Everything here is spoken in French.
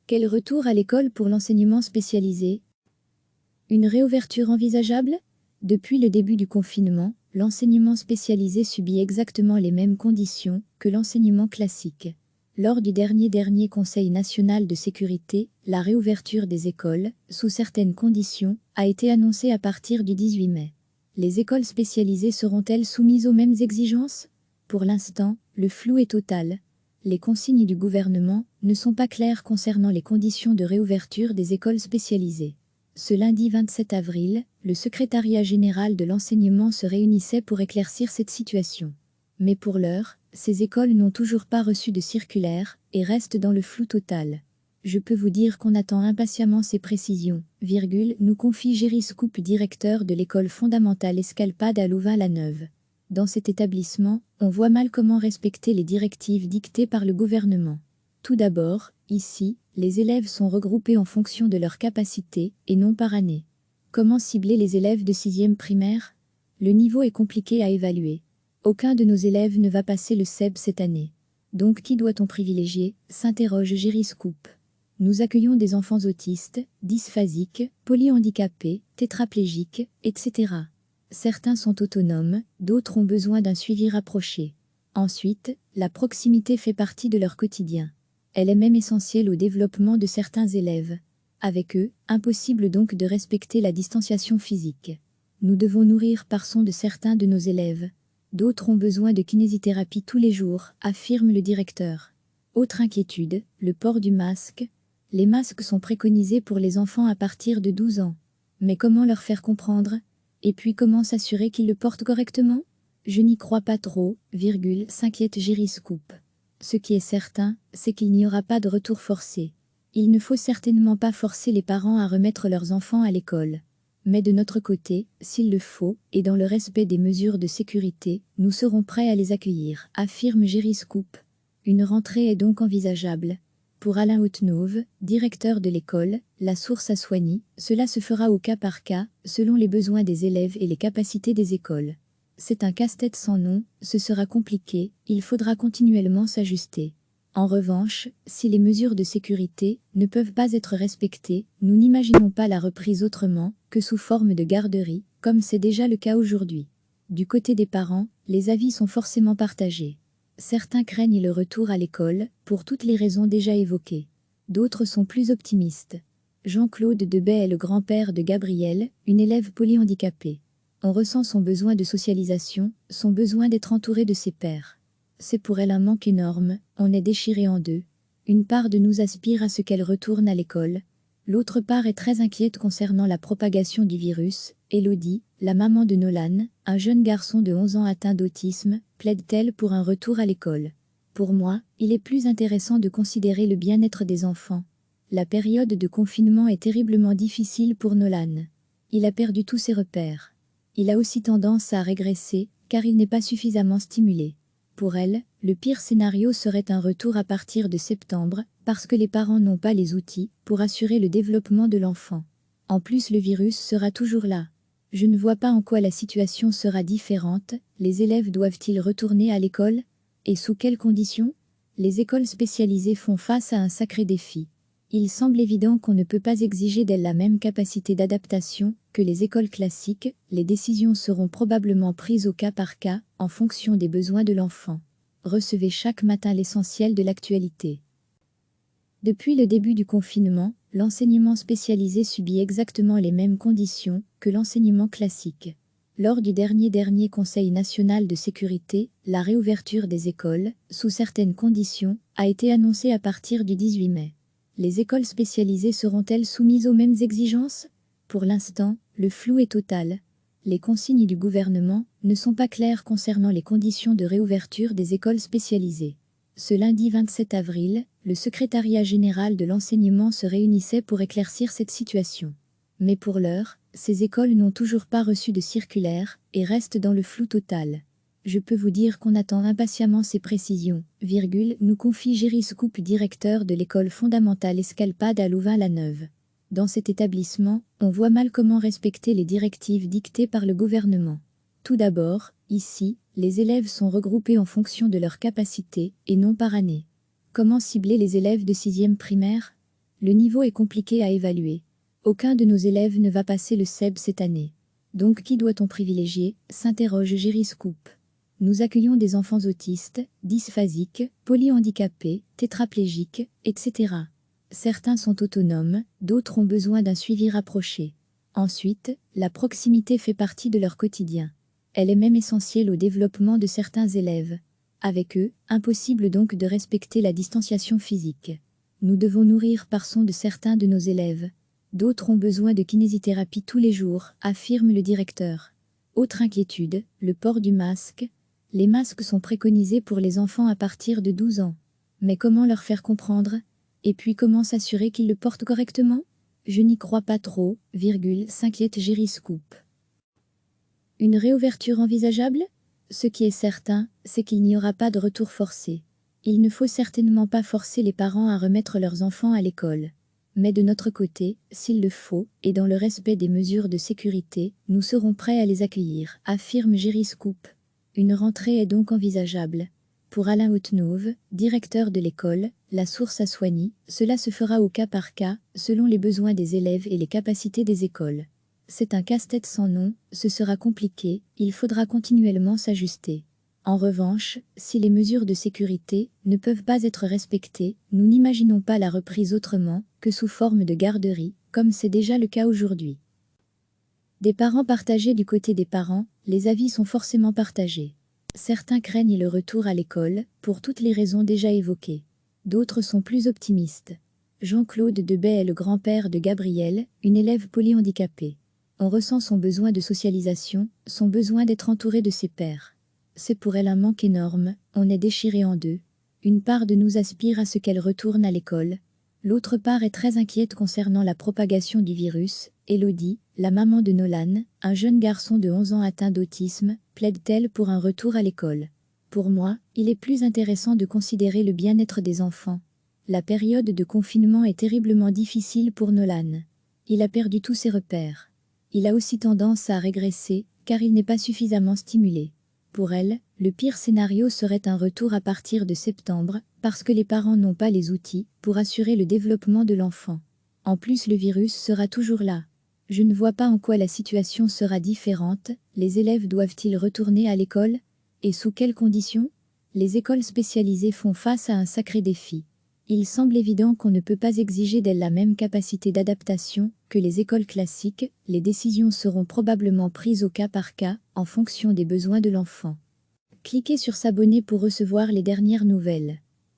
Quel retour à l'école pour l'enseignement spécialisé? Une réouverture envisageable? Depuis le début du confinement, l'enseignement spécialisé subit exactement les mêmes conditions que l'enseignement classique. Lors du dernier Conseil national de sécurité, la réouverture des écoles, sous certaines conditions, a été annoncée à partir du 18 mai. Les écoles spécialisées seront-elles soumises aux mêmes exigences? Pour l'instant, le flou est total. Les consignes du gouvernement ne sont pas claires concernant les conditions de réouverture des écoles spécialisées. Ce lundi 27 avril, le secrétariat général de l'enseignement se réunissait pour éclaircir cette situation. Mais pour l'heure, ces écoles n'ont toujours pas reçu de circulaire et restent dans le flou total. Je peux vous dire qu'on attend impatiemment ces précisions, nous confie Géry Scoop, directeur de l'école fondamentale Escalpade à Louvain-la-Neuve. Dans cet établissement, on voit mal comment respecter les directives dictées par le gouvernement. Tout d'abord, ici, les élèves sont regroupés en fonction de leur capacité et non par année. Comment cibler les élèves de 6e primaire? Le niveau est compliqué à évaluer. Aucun de nos élèves ne va passer le CEB cette année. Donc qui doit-on privilégier? S'interroge Géry Scoop. Nous accueillons des enfants autistes, dysphasiques, polyhandicapés, tétraplégiques, etc. Certains sont autonomes, d'autres ont besoin d'un suivi rapproché. Ensuite, la proximité fait partie de leur quotidien. Elle est même essentielle au développement de certains élèves. Avec eux, impossible donc de respecter la distanciation physique. Nous devons nourrir par son de certains de nos élèves. D'autres ont besoin de kinésithérapie tous les jours, affirme le directeur. Autre inquiétude, le port du masque. Les masques sont préconisés pour les enfants à partir de 12 ans. Mais comment leur faire comprendre? Et puis comment s'assurer qu'ils le portent correctement? Je n'y crois pas trop, s'inquiète Géry Scoop. Ce qui est certain, c'est qu'il n'y aura pas de retour forcé. Il ne faut certainement pas forcer les parents à remettre leurs enfants à l'école. Mais de notre côté, s'il le faut, et dans le respect des mesures de sécurité, nous serons prêts à les accueillir, affirme Géry Scoop. Une rentrée est donc envisageable. Pour Alain Hautenauve, directeur de l'école, la source à Soigny, cela se fera au cas par cas, selon les besoins des élèves et les capacités des écoles. C'est un casse-tête sans nom, ce sera compliqué, il faudra continuellement s'ajuster. En revanche, si les mesures de sécurité ne peuvent pas être respectées, nous n'imaginons pas la reprise autrement que sous forme de garderie, comme c'est déjà le cas aujourd'hui. Du côté des parents, les avis sont forcément partagés. Certains craignent le retour à l'école, pour toutes les raisons déjà évoquées. D'autres sont plus optimistes. Jean-Claude Debay est le grand-père de Gabrielle, une élève polyhandicapée. On ressent son besoin de socialisation, son besoin d'être entouré de ses pairs. C'est pour elle un manque énorme, on est déchiré en deux. Une part de nous aspire à ce qu'elle retourne à l'école. L'autre part est très inquiète concernant la propagation du virus. Elodie, la maman de Nolan, un jeune garçon de 11 ans atteint d'autisme, plaide-t-elle pour un retour à l'école. Pour moi, il est plus intéressant de considérer le bien-être des enfants. La période de confinement est terriblement difficile pour Nolan. Il a perdu tous ses repères. Il a aussi tendance à régresser, car il n'est pas suffisamment stimulé. Pour elle, le pire scénario serait un retour à partir de septembre, parce que les parents n'ont pas les outils pour assurer le développement de l'enfant. En plus, le virus sera toujours là. Je ne vois pas en quoi la situation sera différente. Les élèves doivent-ils retourner à l'école? Et sous quelles conditions? Les écoles spécialisées font face à un sacré défi. Il semble évident qu'on ne peut pas exiger d'elles la même capacité d'adaptation que les écoles classiques. Les décisions seront probablement prises au cas par cas, en fonction des besoins de l'enfant. Recevez chaque matin l'essentiel de l'actualité. Depuis le début du confinement, l'enseignement spécialisé subit exactement les mêmes conditions que l'enseignement classique. Lors du dernier Conseil national de sécurité, la réouverture des écoles, sous certaines conditions, a été annoncée à partir du 18 mai. Les écoles spécialisées seront-elles soumises aux mêmes exigences? Pour l'instant, le flou est total. Les consignes du gouvernement ne sont pas claires concernant les conditions de réouverture des écoles spécialisées. Ce lundi 27 avril, le secrétariat général de l'enseignement se réunissait pour éclaircir cette situation. Mais pour l'heure, ces écoles n'ont toujours pas reçu de circulaire et restent dans le flou total. Je peux vous dire qu'on attend impatiemment ces précisions, nous confie Géry Scoop, directeur de l'école fondamentale Escalpade à Louvain-la-Neuve. Dans cet établissement, on voit mal comment respecter les directives dictées par le gouvernement. Tout d'abord, ici, les élèves sont regroupés en fonction de leur capacité et non par année. Comment cibler les élèves de 6e primaire? Le niveau est compliqué à évaluer. Aucun de nos élèves ne va passer le CEB cette année. Donc qui doit-on privilégier, s'interroge Gyroscoop. Nous accueillons des enfants autistes, dysphasiques, polyhandicapés, tétraplégiques, etc. Certains sont autonomes, d'autres ont besoin d'un suivi rapproché. Ensuite, la proximité fait partie de leur quotidien. Elle est même essentielle au développement de certains élèves. Avec eux, impossible donc de respecter la distanciation physique. Nous devons nourrir par son de certains de nos élèves. D'autres ont besoin de kinésithérapie tous les jours, affirme le directeur. Autre inquiétude, le port du masque. Les masques sont préconisés pour les enfants à partir de 12 ans. Mais comment leur faire comprendre? Et puis comment s'assurer qu'ils le portent correctement? Je n'y crois pas trop, s'inquiète Gyroscoop. Une réouverture envisageable? Ce qui est certain, c'est qu'il n'y aura pas de retour forcé. Il ne faut certainement pas forcer les parents à remettre leurs enfants à l'école. Mais de notre côté, s'il le faut, et dans le respect des mesures de sécurité, nous serons prêts à les accueillir, affirme Gyroscoop. Une rentrée est donc envisageable. Pour Alain Hautenauve, directeur de l'école, la source à Soigny, cela se fera au cas par cas, selon les besoins des élèves et les capacités des écoles. C'est un casse-tête sans nom, ce sera compliqué, il faudra continuellement s'ajuster. En revanche, si les mesures de sécurité ne peuvent pas être respectées, nous n'imaginons pas la reprise autrement que sous forme de garderie, comme c'est déjà le cas aujourd'hui. Des parents partagés. Du côté des parents, les avis sont forcément partagés. Certains craignent le retour à l'école, pour toutes les raisons déjà évoquées. D'autres sont plus optimistes. Jean-Claude Debay est le grand-père de Gabrielle, une élève polyhandicapée. On ressent son besoin de socialisation, son besoin d'être entouré de ses pairs. C'est pour elle un manque énorme, on est déchiré en deux. Une part de nous aspire à ce qu'elle retourne à l'école. L'autre part est très inquiète concernant la propagation du virus. Elodie, la maman de Nolan, un jeune garçon de 11 ans atteint d'autisme, plaide-t-elle pour un retour à l'école. Pour moi, il est plus intéressant de considérer le bien-être des enfants. La période de confinement est terriblement difficile pour Nolan. Il a perdu tous ses repères. Il a aussi tendance à régresser, car il n'est pas suffisamment stimulé. Pour elle, le pire scénario serait un retour à partir de septembre, parce que les parents n'ont pas les outils pour assurer le développement de l'enfant. En plus, le virus sera toujours là. Je ne vois pas en quoi la situation sera différente. Les élèves doivent-ils retourner à l'école? Et sous quelles conditions? Les écoles spécialisées font face à un sacré défi. Il semble évident qu'on ne peut pas exiger d'elles la même capacité d'adaptation que les écoles classiques. Les décisions seront probablement prises au cas par cas, en fonction des besoins de l'enfant. Cliquez sur s'abonner pour recevoir les dernières nouvelles.